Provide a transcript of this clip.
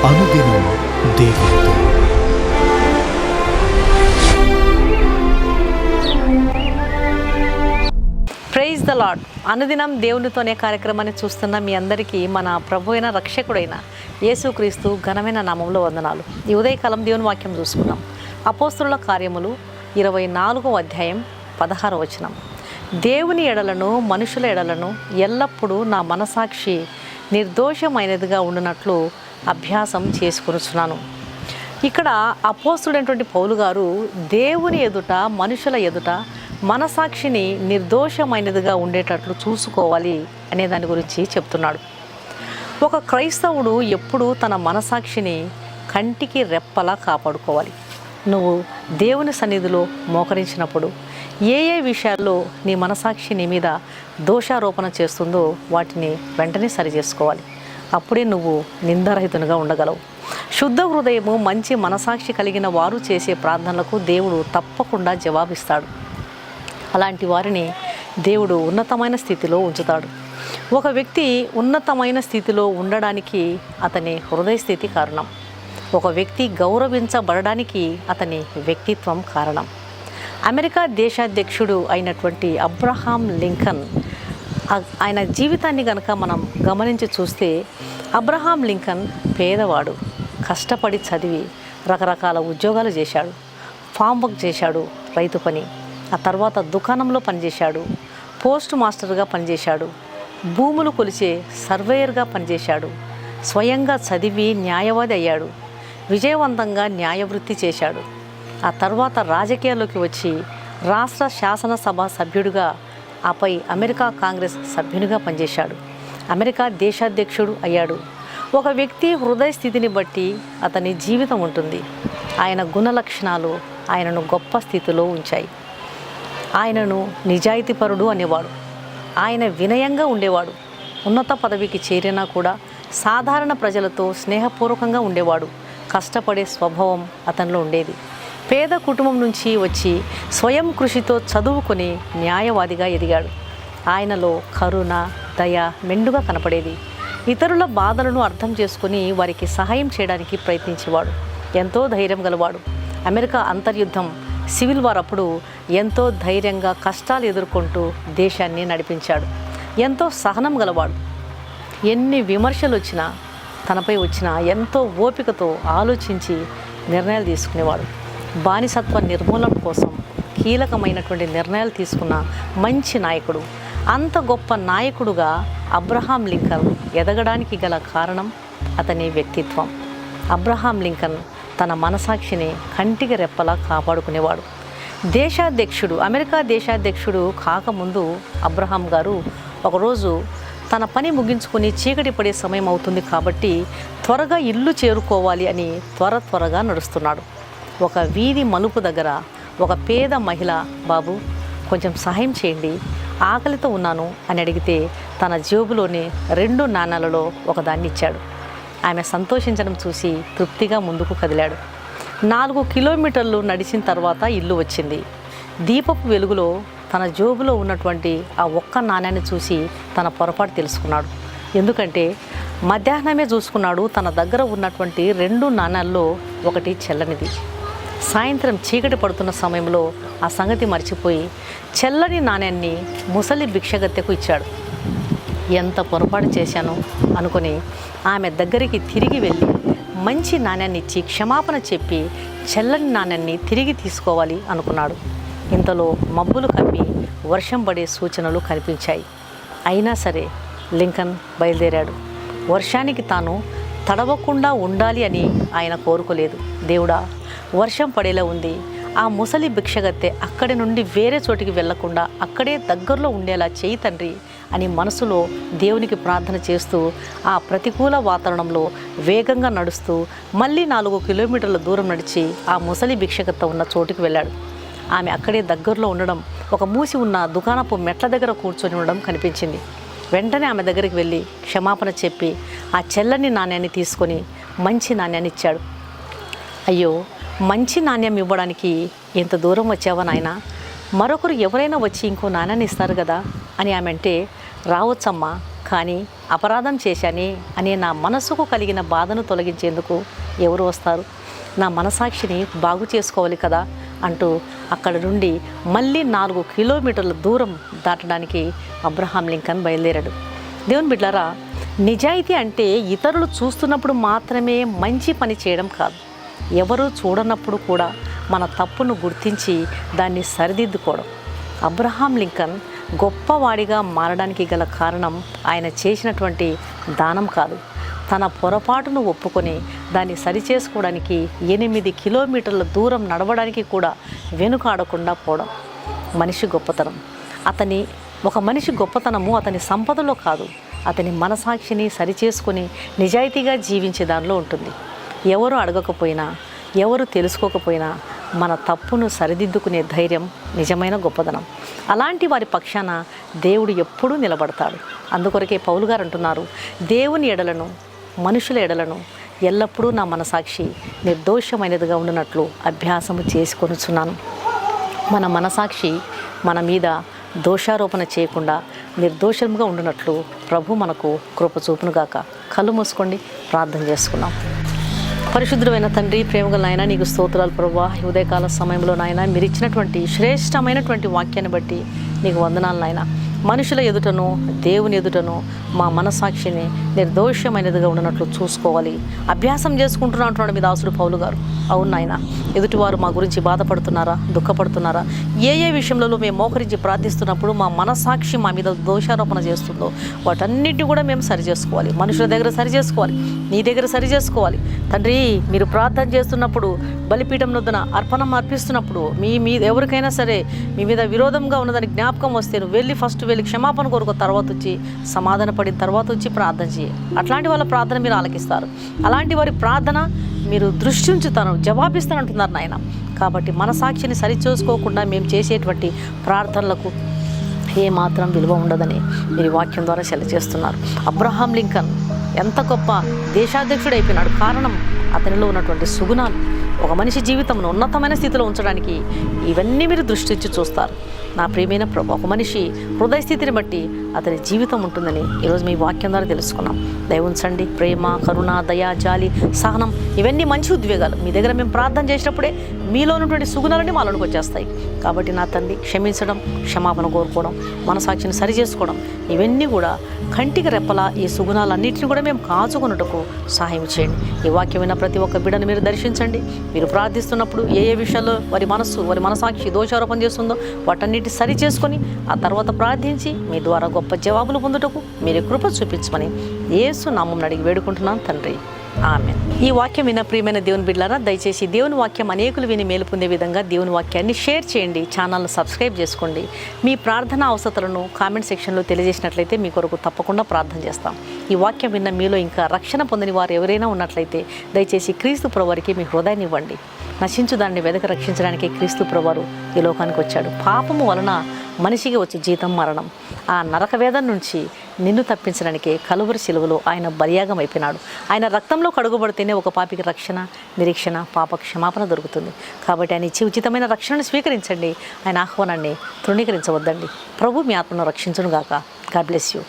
అనుదినం దేవునితో. Praise the lord. అనుదినం దేవునితోనే కార్యక్రమాన్ని చూస్తున్న మీ అందరికీ మన ప్రభు అయిన రక్షకుడైన యేసుక్రీస్తు ఘనమైన నామంలో వందనాలు. ఈ ఉదయకాలం దేవుని వాక్యం చూసుకున్నాం. అపోస్తుల కార్యములు 24వ అధ్యాయం 16వ వచనం. దేవుని ఎడలను మనుషుల ఎడలను ఎల్లప్పుడూ నా మనసాక్షి నిర్దోషమైనదిగా ఉండునట్లు అభ్యాసం చేసుకొనుచున్నాను. ఇక్కడ అపోస్తుడైనటువంటి పౌలు గారు దేవుని ఎదుట మనుషుల ఎదుట మనసాక్షిని నిర్దోషమైనదిగా ఉండేటట్లు చూసుకోవాలి అనే దాని గురించి చెప్తున్నాడు. ఒక క్రైస్తవుడు ఎప్పుడూ తన మనసాక్షిని కంటికి రెప్పలా కాపాడుకోవాలి. నువ్వు దేవుని సన్నిధిలో మోకరించినప్పుడు ఏ విషయాల్లో నీ మనసాక్షి నీ మీద దోషారోపణ చేస్తుందో వాటిని వెంటనే సరి చేసుకోవాలి. అప్పుడే నువ్వు నిందారహితునిగా ఉండగలవు. శుద్ధ హృదయము మంచి మనసాక్షి కలిగిన వారు చేసే ప్రార్థనలకు దేవుడు తప్పకుండా జవాబిస్తాడు. అలాంటి వారిని దేవుడు ఉన్నతమైన స్థితిలో ఉంచుతాడు. ఒక వ్యక్తి ఉన్నతమైన స్థితిలో ఉండడానికి అతని హృదయ స్థితి కారణం. ఒక వ్యక్తి గౌరవించబడడానికి అతని వ్యక్తిత్వం కారణం. అమెరికా దేశాధ్యక్షుడు అయినటువంటి అబ్రహాం లింకన్, ఆయన జీవితాన్ని కనుక మనం గమనించి చూస్తే, అబ్రహాం లింకన్ పేదవాడు, కష్టపడి చదివి రకరకాల ఉద్యోగాలు చేశాడు. ఫామ్ వర్క్ చేశాడు, రైతు పని. ఆ తర్వాత దుకాణంలో పనిచేశాడు, పోస్ట్ మాస్టర్గా పనిచేశాడు, భూములు కొలిచే సర్వేయర్గా పనిచేశాడు, స్వయంగా చదివి న్యాయవాది అయ్యాడు, విజయవంతంగా న్యాయవృత్తి చేశాడు. ఆ తర్వాత రాజకీయాల్లోకి వచ్చి రాష్ట్ర శాసనసభ సభ్యుడిగా, ఆపై అమెరికా కాంగ్రెస్ సభ్యునిగా పనిచేశాడు. అమెరికా దేశాధ్యక్షుడు అయ్యాడు. ఒక వ్యక్తి హృదయ స్థితిని బట్టి అతని జీవితం ఉంటుంది. ఆయన గుణ లక్షణాలు ఆయనను గొప్ప స్థితిలో ఉంచాయి. ఆయనను నిజాయితీపరుడు అనేవాడు. ఆయన వినయంగా ఉండేవాడు. ఉన్నత పదవికి చేరినా కూడా సాధారణ ప్రజలతో స్నేహపూర్వకంగా ఉండేవాడు. కష్టపడే స్వభావం అతనిలో ఉండేది. పేద కుటుంబం నుంచి వచ్చి స్వయం కృషితో చదువుకొని న్యాయవాదిగా ఎదిగాడు. ఆయనలో కరుణ, దయ మెండుగా కనపడేది. ఇతరుల బాధలను అర్థం చేసుకుని వారికి సహాయం చేయడానికి ప్రయత్నించేవాడు. ఎంతో ధైర్యం గలవాడు. అమెరికా అంతర్యుద్ధం, సివిల్ వార్ అప్పుడు ఎంతో ధైర్యంగా కష్టాలు ఎదుర్కొంటూ దేశాన్ని నడిపించాడు. ఎంతో సహనం గలవాడు. ఎన్ని విమర్శలు వచ్చినా, తనపై వచ్చినా ఎంతో ఓపికతో ఆలోచించి నిర్ణయాలు తీసుకునేవాడు. బానిసత్వ నిర్మూలన కోసం కీలకమైనటువంటి నిర్ణయాలు తీసుకున్న మంచి నాయకుడు. అంత గొప్ప నాయకుడుగా అబ్రహాం లింకన్ ఎదగడానికి గల కారణం అతని వ్యక్తిత్వం. అబ్రహాం లింకన్ తన మనసాక్షిని కంటికి రెప్పలా కాపాడుకునేవాడు. దేశాధ్యక్షుడు, అమెరికా దేశాధ్యక్షుడు కాకముందు అబ్రహాం గారు ఒకరోజు తన పని ముగించుకొని చీకటి పడే సమయం అవుతుంది కాబట్టి త్వరగా ఇల్లు చేరుకోవాలి అని త్వరగా నడుస్తున్నాడు. ఒక వీధి మలుపు దగ్గర ఒక పేద మహిళ, బాబు కొంచెం సహాయం చేయండి, ఆకలితో ఉన్నాను అని అడిగితే తన జేబులోని 2 నాణాలలో ఒకదాన్ని ఇచ్చాడు. ఆమె సంతోషించడం చూసి తృప్తిగా ముందుకు కదిలాడు. 4 కిలోమీటర్లు నడిచిన తర్వాత ఇల్లు వచ్చింది. దీపపు వెలుగులో తన జేబులో ఉన్నటువంటి ఆ ఒక్క నాణ్యాన్ని చూసి తన పొరపాటు తెలుసుకున్నాడు. ఎందుకంటే మధ్యాహ్నమే చూసుకున్నాడు, తన దగ్గర ఉన్నటువంటి 2 నాణ్యాల్లో ఒకటి చెల్లనిది. సాయంత్రం చీకటి పడుతున్న సమయంలో ఆ సంగతి మర్చిపోయి చెల్లని నాణ్యాన్ని ముసలి భిక్షగత్తెకు ఇచ్చాడు. ఎంత పొరపాటు చేశాను అనుకుని ఆమె దగ్గరికి తిరిగి వెళ్ళి మంచి నాణ్యాన్ని ఇచ్చి క్షమాపణ చెప్పి చెల్లని నాణ్యాన్ని తిరిగి తీసుకోవాలి అనుకున్నాడు. ఇంతలో మబ్బులు కమ్మి వర్షం పడే సూచనలు కనిపించాయి. అయినా సరే లింకన్ బయలుదేరాడు. వర్షానికి తాను తడవకుండా ఉండాలి అని ఆయన కోరుకోలేదు. దేవుడా, వర్షం పడేలా ఉంది, ఆ ముసలి భిక్షగత్తె అక్కడి నుండి వేరే చోటికి వెళ్లకుండా అక్కడే దగ్గరలో ఉండేలా చేయి తండ్రి అని మనసులో దేవునికి ప్రార్థన చేస్తూ ఆ ప్రతికూల వాతావరణంలో వేగంగా నడుస్తూ మళ్ళీ 4 కిలోమీటర్ల దూరం నడిచి ఆ ముసలి భిక్షగత్తె ఉన్న చోటుకి వెళ్ళాడు. ఆమె అక్కడే దగ్గరలో ఉండడం, ఒక మూసి ఉన్న దుకాణపు మెట్ల దగ్గర కూర్చొని ఉండడం కనిపించింది. వెంటనే ఆమె దగ్గరికి వెళ్ళి క్షమాపణ చెప్పి ఆ చెల్లని నాణ్యాన్ని తీసుకొని మంచి నాణ్యాన్ని ఇచ్చాడు. అయ్యో, మంచి నాణ్యం ఇవ్వడానికి ఎంత దూరం వచ్చావా నాయనా, మరొకరు ఎవరైనా వచ్చి ఇంకో నాణ్యాన్ని ఇస్తారు కదా అని ఆమె అంటే, రావచ్చమ్మా, కానీ అపరాధం చేశానే అనే నా మనసుకు కలిగిన బాధను తొలగించేందుకు ఎవరు వస్తారు? నా మనసాక్షిని బాగు చేసుకోవాలి కదా అంటూ అక్కడ నుండి మళ్ళీ 4 కిలోమీటర్ల దూరం దాటడానికి అబ్రహాం లింకన్ బయలుదేరాడు. దేవుని బిడ్డలారా, నిజాయితీ అంటే ఇతరులు చూస్తున్నప్పుడు మాత్రమే మంచి పని చేయడం కాదు, ఎవరు చూడనప్పుడు కూడా మన తప్పును గుర్తించి దాన్ని సరిదిద్దుకోవడం. అబ్రహాం లింకన్ గొప్పవాడిగా మారడానికి గల కారణం ఆయన చేసినటువంటి దానం కాదు, తన పొరపాటును ఒప్పుకొని దాన్ని సరిచేసుకోవడానికి 8 కిలోమీటర్ల దూరం నడవడానికి కూడా వెనుకాడకుండా పోవడం మనిషి గొప్పతనం. ఒక మనిషి గొప్పతనము అతని సంపదలో కాదు, అతని మనసాక్షిని సరిచేసుకొని నిజాయితీగా జీవించే దానిలో ఉంటుంది. ఎవరు అడగకపోయినా, ఎవరు తెలుసుకోకపోయినా మన తప్పును సరిదిద్దుకునే ధైర్యం నిజమైన గొప్పదనం. అలాంటి వారి పక్షాన దేవుడు ఎప్పుడూ నిలబడతాడు. అందుకొరకే పౌలు గారు అంటున్నారు, దేవుని ఎడలను మనుషుల ఎడలను ఎల్లప్పుడూ నా మనసాక్షి నిర్దోషమైనదిగా ఉండునట్లు అభ్యాసము చేసుకొనుచున్నాను. మన మనసాక్షి మన మీద దోషారోపణ చేయకుండా నిర్దోషంగా ఉండునట్లు ప్రభు మనకు కృప చూపునుగాక. కళ్ళు మూసుకోండి, ప్రార్థన చేసుకున్నాం. పరిశుద్ధుడైన తండ్రి, ప్రేమగల నాయన, నీకు స్తోత్రాలు ప్రభువా. ఉదయకాల సమయంలో నాయన మీరు ఇచ్చినటువంటి శ్రేష్టమైనటువంటి వాక్యాన్ని బట్టి నీకు వందనాలు నాయన. మనుషుల ఎదుటను దేవుని ఎదుటను మా మనసాక్షిని నిర్దోషమైనదిగా ఉన్నట్లు చూసుకోవాలి, అభ్యాసం చేసుకుంటున్నా అంటున్నాడు మీ దాసుడు పౌలు గారు. అవును నాయన, ఎదుటివారు మా గురించి బాధపడుతున్నారా, దుఃఖపడుతున్నారా, ఏ విషయంలో మేము మోకరించి ప్రార్థిస్తున్నప్పుడు మా మనసాక్షి మా మీద దోషారోపణ చేస్తుందో వాటన్నిటిని కూడా మేము సరి చేసుకోవాలి. మనుషుల దగ్గర సరి చేసుకోవాలి, నీ దగ్గర సరి చేసుకోవాలి. తండ్రి, మీరు ప్రార్థన చేస్తున్నప్పుడు బలిపీఠం వద్దన అర్పణం అర్పిస్తున్నప్పుడు మీ ఎవరికైనా సరే మీ మీద విరోధంగా ఉన్నదని జ్ఞాపకం వస్తే నువ్వు వెళ్ళి క్షమాపణ కోరుకో, తర్వాత వచ్చి సమాధాన పడిన తర్వాత వచ్చి ప్రార్థన చేయి. అట్లాంటి వాళ్ళ ప్రార్థన మీరు ఆలకిస్తారు. అలాంటి వారి ప్రార్థన మీరు దృష్టి ఉంచుతాను, జవాబిస్తానంటున్నారు నాయన. కాబట్టి మన సాక్షిని సరిచూసుకోకుండా మేము చేసేటువంటి ప్రార్థనలకు ఏమాత్రం విలువ ఉండదని మీరు వాక్యం ద్వారా సెలచేస్తున్నారు. అబ్రహాం లింకన్ ఎంత గొప్ప దేశాధ్యక్షుడు అయిపోయినాడు. కారణం అతనిలో ఉన్నటువంటి సుగుణాలు. ఒక మనిషి జీవితంలో ఉన్నతమైన స్థితిలో ఉంచడానికి ఇవన్నీ మీరు దృష్టి ఇచ్చి చూస్తారు. నా ప్రియమైన ప్రభు, ఒక మనిషి హృదయ స్థితిని బట్టి అతని జీవితం ఉంటుందని ఈరోజు మీ వాక్యం ద్వారా తెలుసుకున్నాం. దయ ఉంచండి. ప్రేమ, కరుణ, దయ, జాలి, సహనం ఇవన్నీ మంచి ఉద్వేగాలు. మీ దగ్గర మేము ప్రార్థన చేసినప్పుడే మీలో ఉన్నటువంటి సుగుణాలన్నీ మాలోనికి వచ్చేస్తాయి. కాబట్టి నా తండ్రి, క్షమించడం, క్షమాపణ కోరుకోవడం, మనసాక్షిని సరి చేసుకోవడం ఇవన్నీ కూడా కంటికి రెప్పలా ఈ సుగుణాలన్నింటినీ కూడా మేము కాచుకొనుటకు సహాయం చేయండి. ఈ వాక్యం విన్న ప్రతి ఒక్క బిడ్డను మీరు దర్శించండి. మీరు ప్రార్థిస్తున్నప్పుడు ఏ విషయాల్లో వారి మనసాక్షి దోషారోపణ చేస్తుందో వాటన్నిటి సరి చేసుకొని ఆ తర్వాత ప్రార్థించి మీ ద్వారా గొప్ప జవాబులు పొందుటకు మీరు కృప చూపించమని యేసు నామమున అడిగి వేడుకుంటున్నాను తండ్రి, ఆమేన్. ఈ వాక్యం విన్న ప్రియమైన దేవుని బిడ్డలారా, దయచేసి దేవుని వాక్యం అనేకులు విని మేలు పొందే విధంగా దేవుని వాక్యాన్ని షేర్ చేయండి, ఛానల్ను సబ్స్క్రైబ్ చేసుకోండి. మీ ప్రార్థనా అవసరాలను కామెంట్ సెక్షన్లో తెలియజేసినట్లయితే మీ కొరకు తప్పకుండా ప్రార్థన చేస్తాం. ఈ వాక్యం విన్న మీలో ఇంకా రక్షణ పొందని వారు ఎవరైనా ఉన్నట్లయితే దయచేసి క్రీస్తు ప్రభువారికి మీ హృదయాన్ని ఇవ్వండి. నశించు దాన్ని వెదక రక్షించడానికి క్రీస్తు ప్రభువారు ఈ లోకానికి వచ్చాడు. పాపము వలన మనిషికి వచ్చే జీతం మరణం. ఆ నరక వేదన నుంచి నిన్ను తప్పించడానికి కలువరి శిలువలో ఆయన బలియాగం అయిపోయినాడు. ఆయన రక్తంలో కడుగుబడితేనే ఒక పాపికి రక్షణ, నిరీక్షణ, పాప క్షమాపణ దొరుకుతుంది. కాబట్టి ఆయన ఇచ్చే ఉచితమైన రక్షణను స్వీకరించండి. ఆయన ఆహ్వానాన్ని తృణీకరించవద్దండి. ప్రభు మీ ఆత్మను రక్షించును గాక. God bless you.